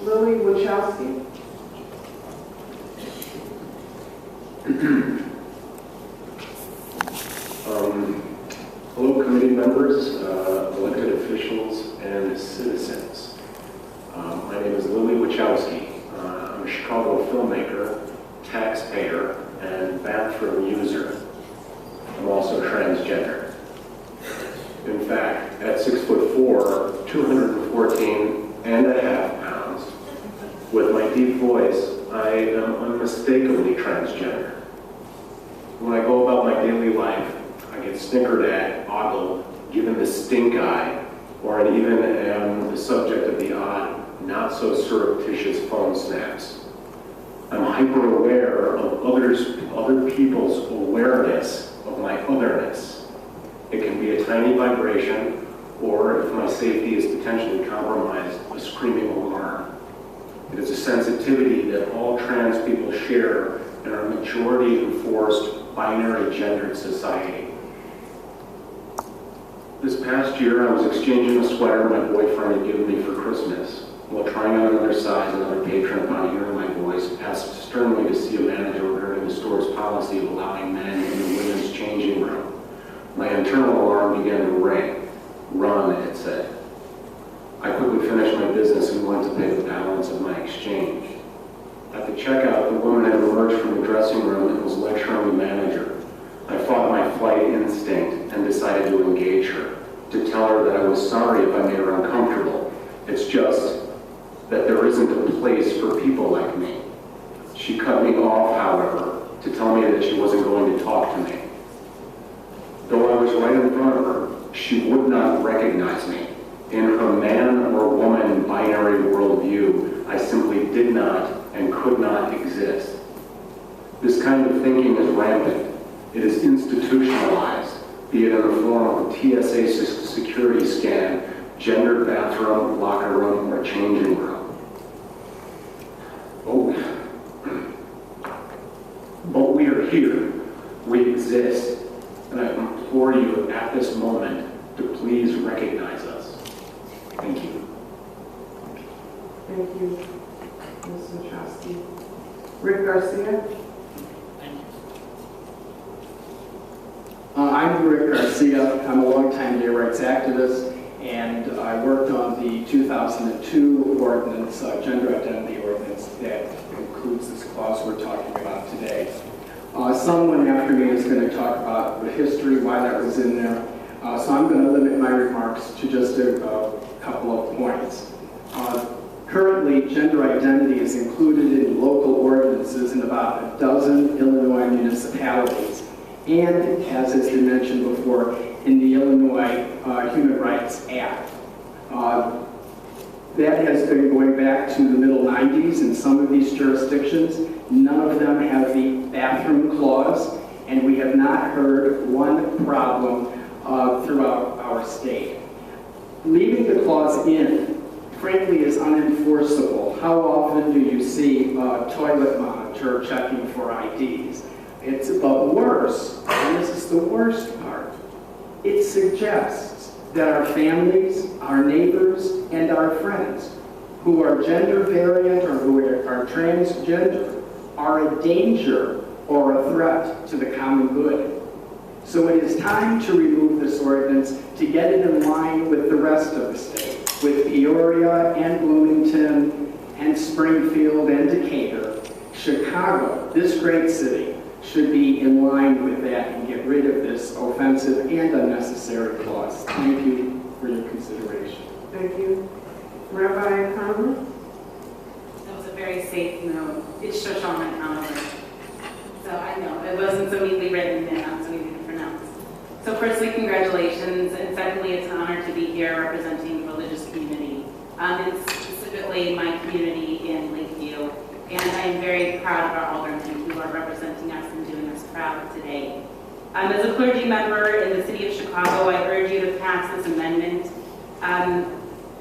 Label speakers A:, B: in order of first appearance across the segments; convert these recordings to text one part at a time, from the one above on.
A: Lilly Wachowski.
B: Hello, committee members, elected officials, and citizens. My name is Lilly Wachowski. I'm a Chicago filmmaker, taxpayer, and bathroom user. I'm also transgender. In fact, at 6'4", 214 and a half pounds, with my deep voice, I am unmistakably transgender. When I go about my daily life, I get snickered at, ogled, given the stink eye, or I even am the subject of the odd, not so surreptitious phone snaps. I'm hyper aware of other people's awareness of my otherness. It can be a tiny vibration, or if my safety is potentially compromised, a screaming alarm. It is a sensitivity that all trans people share in our majority-enforced, binary gendered society. This past year, I was exchanging a sweater my boyfriend had given me for Christmas. While trying on another size, another patron, upon hearing my voice, asked sternly to see a manager regarding the store's policy of allowing men in the women's changing room. My internal alarm began to ring. Run, it said. I quickly finished my business and went to pay the balance of my exchange. At the checkout, the woman had emerged from the dressing room and was lecturing the manager. I fought my flight instinct and decided to engage her, to tell her that I was sorry if I made her uncomfortable. It's just that there isn't a place for people like me. She cut me off, however, to tell me that she wasn't going to talk to me. Though I was right in front of her, she would not recognize me. In her man or woman binary worldview, I simply did not and could not exist. This kind of thinking is rampant. It is institutionalized, be it in the form of a TSA security scan, gendered bathroom, locker room, or changing room. But we are here. We exist. And I implore you at this moment to please recognize us. Thank you.
A: Thank you, Ms. Wachowski. Rick Garcia.
C: I'm Rick Garcia. I'm a longtime gay rights activist, and I worked on the 2002 ordinance, gender identity ordinance, that includes this clause we're talking about today. Someone after me is going to talk about the history, why that was in there. So I'm going to limit my remarks to just a couple of points. Currently, gender identity is included in local ordinances in about a dozen Illinois municipalities, and, as has been mentioned before, in the Illinois Human Rights Act. That has been going back to the middle 90s in some of these jurisdictions. None of them have the bathroom clause, and we have not heard one problem throughout our state. Leaving the clause in, frankly, is unenforceable. How often do you see a toilet monitor checking for IDs? But worse, and this is the worst part, it suggests that our families, our neighbors, and our friends who are gender variant or who are transgender are a danger or a threat to the common good. So it is time to remove this ordinance to get it in line with the rest of the state, with Peoria and Bloomington and Springfield and Decatur. Chicago, this great city, should be in line with that and get rid of this offensive and unnecessary clause. Thank you for your consideration.
A: Thank you. Rabbi Conover.
D: That was a very safe note. It's Shoshanah Conover. So I know, it wasn't so neatly written and not so easy to pronounce. So firstly, congratulations, and secondly, it's an honor to be here representing the religious community. It's specifically my community in Lakeview, and I am very proud of our aldermen who are representing us and doing us proud today. As a clergy member in the city of Chicago, I urge you to pass this amendment,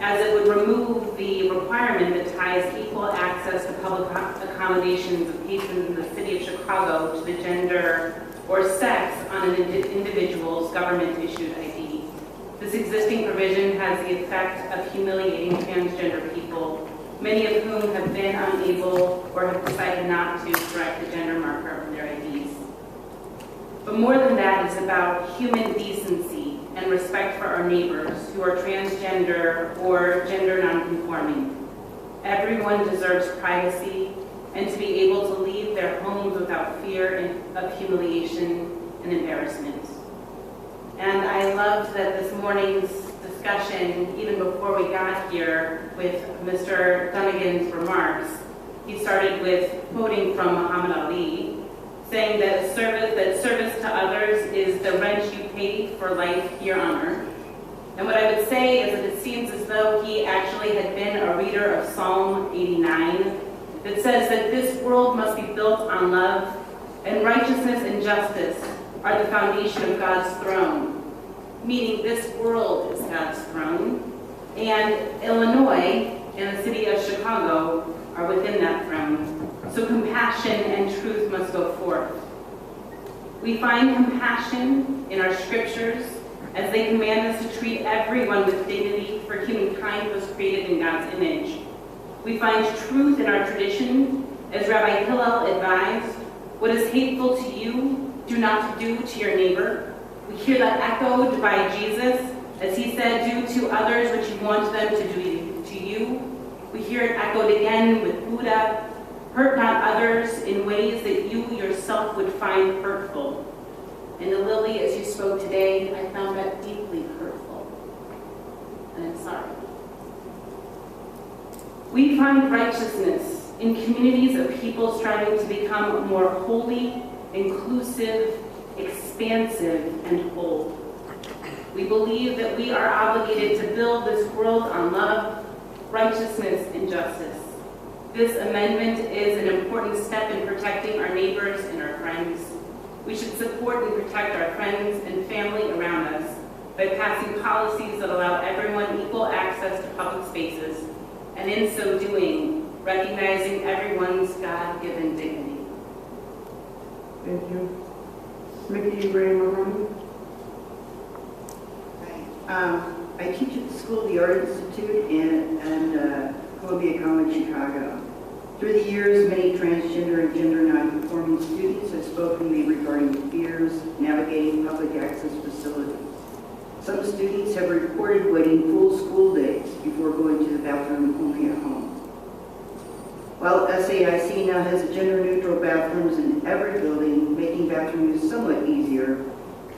D: as it would remove the requirement that ties equal access to public accommodations of patrons in the city of Chicago to the gender or sex on an individual's government-issued ID. This existing provision has the effect of humiliating transgender people many of whom have been unable or have decided not to correct the gender marker on their IDs. But more than that, it's about human decency and respect for our neighbors who are transgender or gender nonconforming. Everyone deserves privacy and to be able to leave their homes without fear of humiliation and embarrassment. And I loved that this morning's discussion, even before we got here, with Mr. Dunnigan's remarks, he started with quoting from Muhammad Ali, saying that service to others is the rent you pay for life here on earth. And what I would say is that it seems as though he actually had been a reader of Psalm 89 that says that this world must be built on love, and righteousness and justice are the foundation of God's throne, meaning this world is God's throne, and Illinois and the city of Chicago are within that throne. So compassion and truth must go forth. We find compassion in our scriptures as they command us to treat everyone with dignity, for humankind was created in God's image. We find truth in our tradition, as Rabbi Hillel advised, what is hateful to you, do not do to your neighbor. We hear that echoed by Jesus, as he said, do to others what you want them to do to you. We hear it echoed again with Buddha, hurt not others in ways that you yourself would find hurtful. And Lilly, as you spoke today, I found that deeply hurtful. And I'm sorry. We find righteousness in communities of people striving to become more holy, inclusive, expansive, and whole. We believe that we are obligated to build this world on love, righteousness, and justice. This amendment is an important step in protecting our neighbors and our friends. We should support and protect our friends and family around us by passing policies that allow everyone equal access to public spaces, and in so doing, recognizing everyone's God-given dignity.
A: Thank you. Mickey Mahoney.
E: I teach at the School of the Art Institute and Columbia College, Chicago. Through the years, many transgender and gender nonconforming students have spoken to me regarding fears navigating public access facilities. Some students have reported waiting full school days before going to the bathroom only at home. While SAIC now has gender-neutral bathrooms in every building, making bathroom use somewhat easier,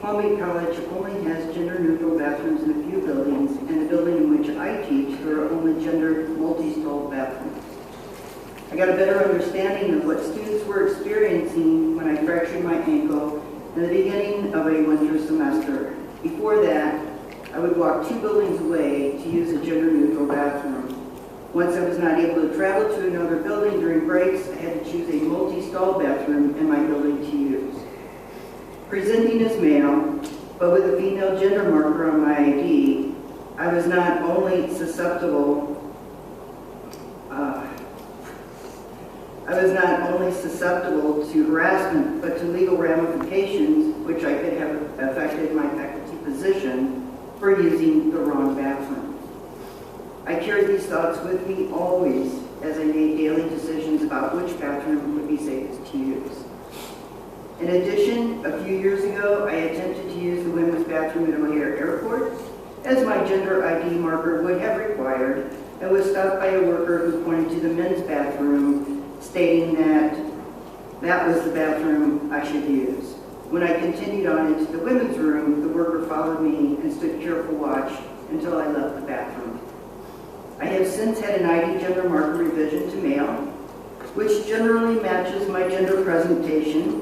E: Columbia College only has gender-neutral bathrooms in a few buildings, and the building in which I teach, there are only gender multi-stall bathrooms. I got a better understanding of what students were experiencing when I fractured my ankle in the beginning of a winter semester. Before that, I would walk 2 buildings away to use a gender-neutral bathroom. Once I was not able to travel to another building during breaks, I had to choose a multi-stall bathroom in my building to use. Presenting as male, but with a female gender marker on my ID, I was not only susceptible to harassment, but to legal ramifications, which I could have affected my faculty position for using the wrong bathroom. I carried these thoughts with me always as I made daily decisions about which bathroom would be safest to use. In addition, a few years ago, I attempted to use the women's bathroom at O'Hare Airport, as my gender ID marker would have required, and was stopped by a worker who pointed to the men's bathroom, stating that that was the bathroom I should use. When I continued on into the women's room, the worker followed me and stood careful watch until I left the bathroom. I have since had an ID gender marker revision to male, which generally matches my gender presentation.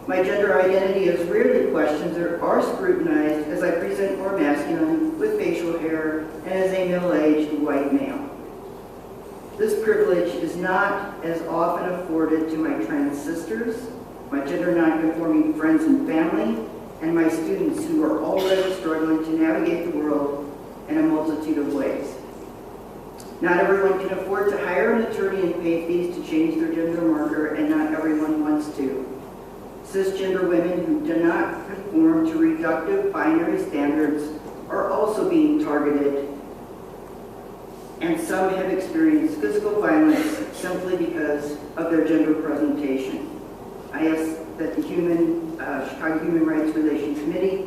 E: My gender identity is rarely questioned or scrutinized, as I present more masculine with facial hair and as a middle-aged white male. This privilege is not as often afforded to my trans sisters, my gender nonconforming friends and family, and my students who are already struggling to navigate the world in a multitude of ways. Not everyone can afford to hire an attorney and pay fees to change their gender marker, and not everyone wants to. Cisgender women who do not conform to reductive binary standards are also being targeted and some have experienced physical violence simply because of their gender presentation. I ask that the Chicago Human Rights Relations Committee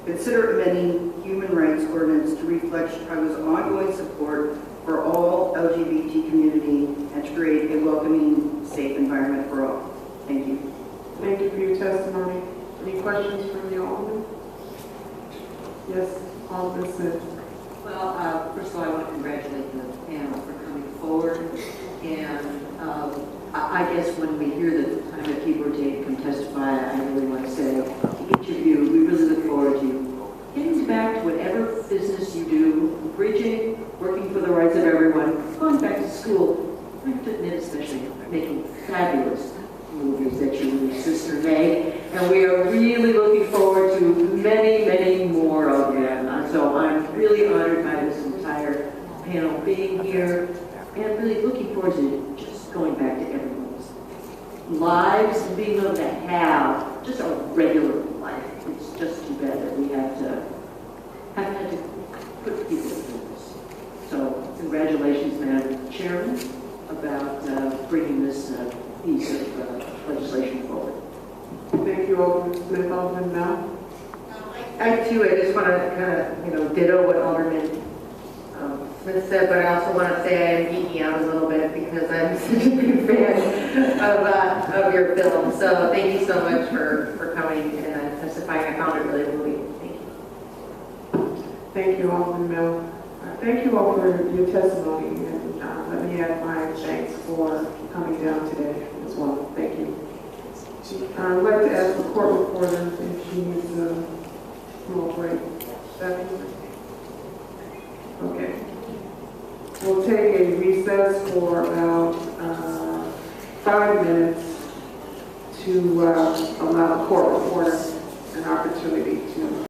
E: consider amending human rights ordinance to reflect Chicago's ongoing support for all LGBT community and to create a welcoming, safe environment for all. Thank you.
A: Thank you for your testimony. Any questions from the Alderman? Yes, Alderman Smith.
F: Well, first of all, I want to congratulate the panel for coming forward. And I guess when we hear that the time that people are taking to come testify, I really want to say to each of you, we really look forward to getting back to whatever business you do, bridging, working for the rights of everyone, going back to school. I have to admit, especially making fabulous movies that you and your sister made. And we are really looking forward to many, many more of them. So I'm really honored by this entire panel being here and really looking forward to just going back to everyone's lives and being able to have just a regular life. It's just too bad that we have had to put people through this. So congratulations, Madam Chairman, about bringing this piece of legislation forward.
A: Thank you, Alderman Smith. Alderman Mel.
G: I too, I just want to kind of, ditto what Alderman Smith said, but I also want to say I am geeking out a little bit because I'm such a big fan of your film. So thank you so much for coming and testifying. I found it really moving. Thank you.
A: Thank you, Alderman Mel. Thank you all for your testimony, and let me add my thanks for coming down today as well. Thank you. I'd like to ask the court reporter if she needs a small break. Okay. We'll take a recess for about 5 minutes to allow the court reporter an opportunity